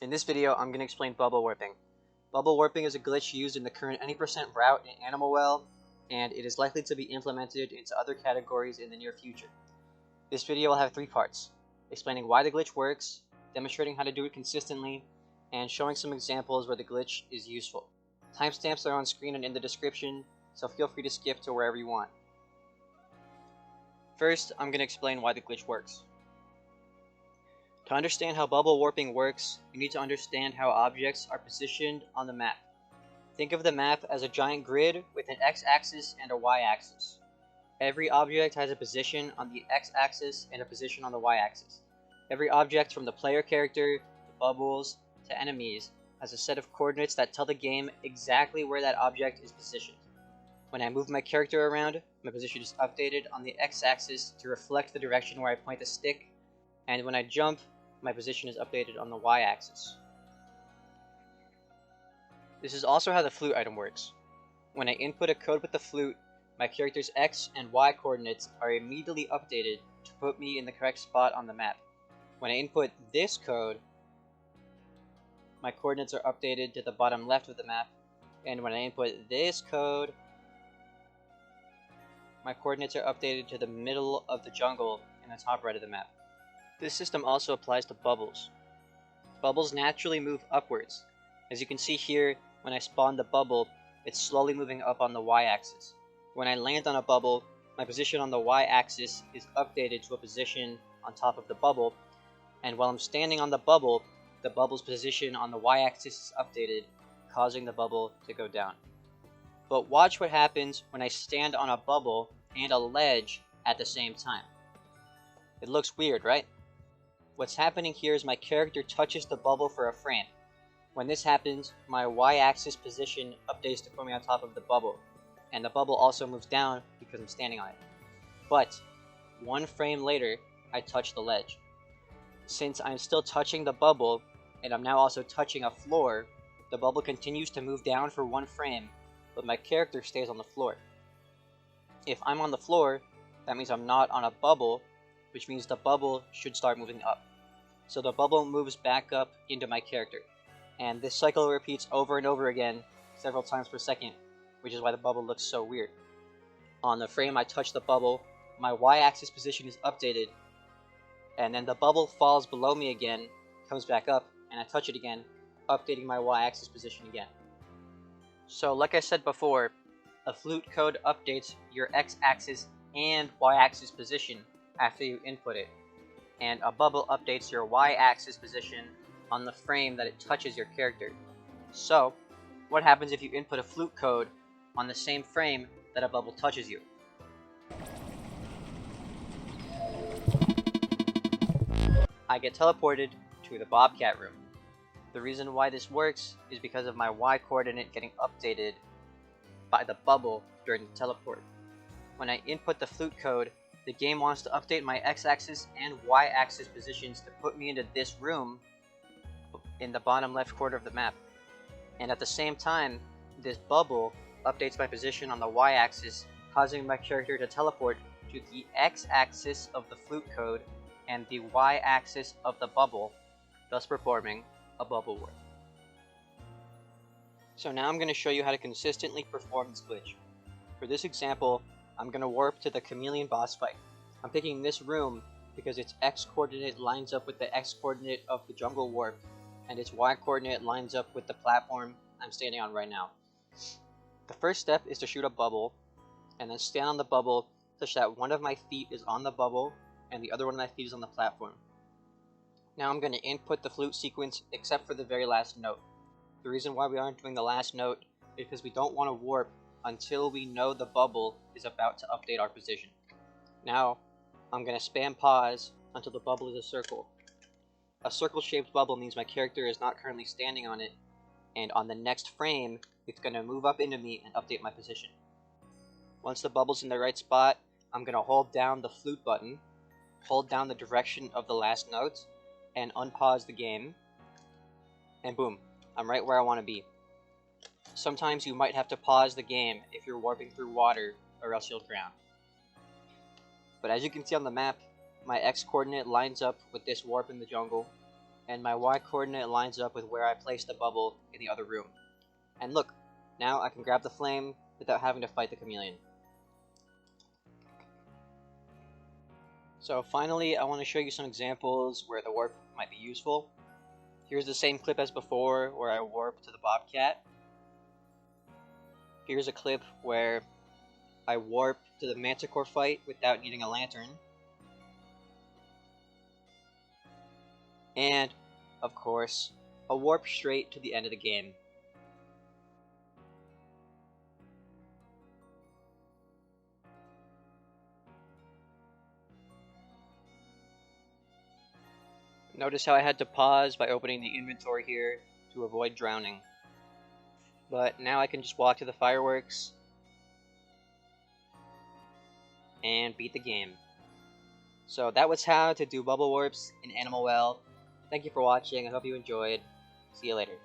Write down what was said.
In this video, I'm going to explain bubble warping. Bubble warping is a glitch used in the current any% route in Animal Well, and it is likely to be implemented into other categories in the near future. This video will have 3 parts: explaining why the glitch works, demonstrating how to do it consistently, and showing some examples where the glitch is useful. Timestamps are on screen and in the description, so feel free to skip to wherever you want. First, I'm going to explain why the glitch works. To understand how bubble warping works, you need to understand how objects are positioned on the map. Think of the map as a giant grid with an x-axis and a y-axis. Every object has a position on the x-axis and a position on the y-axis. Every object from the player character, to bubbles, to enemies, has a set of coordinates that tell the game exactly where that object is positioned. When I move my character around, my position is updated on the x-axis to reflect the direction where I point the stick, and when I jump, my position is updated on the y-axis. This is also how the flute item works. When I input a code with the flute, my character's x and y coordinates are immediately updated to put me in the correct spot on the map. When I input this code, my coordinates are updated to the bottom left of the map, and when I input this code, my coordinates are updated to the middle of the jungle in the top right of the map. This system also applies to bubbles. Bubbles naturally move upwards. As you can see here, when I spawn the bubble, it's slowly moving up on the y-axis. When I land on a bubble, my position on the y-axis is updated to a position on top of the bubble, and while I'm standing on the bubble's position on the y-axis is updated, causing the bubble to go down. But watch what happens when I stand on a bubble and a ledge at the same time. It looks weird, right? What's happening here is my character touches the bubble for a frame. When this happens, my y-axis position updates to put me on top of the bubble, and the bubble also moves down because I'm standing on it. But one frame later, I touch the ledge. Since I'm still touching the bubble, and I'm now also touching a floor, the bubble continues to move down for one frame, but my character stays on the floor. If I'm on the floor, that means I'm not on a bubble, which means the bubble should start moving up. So the bubble moves back up into my character, and this cycle repeats over and over again several times per second, which is why the bubble looks so weird. On the frame I touch the bubble, my y-axis position is updated, and then the bubble falls below me again, comes back up, and I touch it again, updating my y-axis position again. So like I said before, a flute code updates your x-axis and y-axis position after you input it, and a bubble updates your y-axis position on the frame that it touches your character. So, what happens if you input a flute code on the same frame that a bubble touches you? I get teleported to the Bobcat room. The reason why this works is because of my y coordinate getting updated by the bubble during the teleport. When I input the flute code, the game wants to update my x-axis and y-axis positions to put me into this room in the bottom left corner of the map. And at the same time, this bubble updates my position on the y-axis, causing my character to teleport to the x-axis of the flute code and the y-axis of the bubble, thus performing a bubble warp. So now I'm going to show you how to consistently perform this glitch. For this example, I'm going to warp to the chameleon boss fight. I'm picking this room because its x coordinate lines up with the x coordinate of the jungle warp, and its y coordinate lines up with the platform I'm standing on right now. The first step is to shoot a bubble, and then stand on the bubble such that one of my feet is on the bubble and the other one of my feet is on the platform. Now I'm going to input the flute sequence except for the very last note. The reason why we aren't doing the last note is because we don't want to warp until we know the bubble is about to update our position. Now, I'm going to spam pause until the bubble is a circle. A circle-shaped bubble means my character is not currently standing on it, and on the next frame, it's going to move up into me and update my position. Once the bubble's in the right spot, I'm going to hold down the flute button, hold down the direction of the last note, and unpause the game, and boom, I'm right where I want to be. Sometimes you might have to pause the game if you're warping through water, or else you'll drown. But as you can see on the map, my x coordinate lines up with this warp in the jungle, and my Y coordinate lines up with where I placed the bubble in the other room. And look, now I can grab the flame without having to fight the chameleon. So finally, I want to show you some examples where the warp might be useful. Here's the same clip as before, where I warp to the bobcat. Here's a clip where I warp to the manticore fight without needing a lantern. And, of course, a warp straight to the end of the game. Notice how I had to pause by opening the inventory here to avoid drowning. But now I can just walk to the fireworks and beat the game. So that was how to do bubble warps in Animal Well. Thank you for watching. I hope you enjoyed. See you later.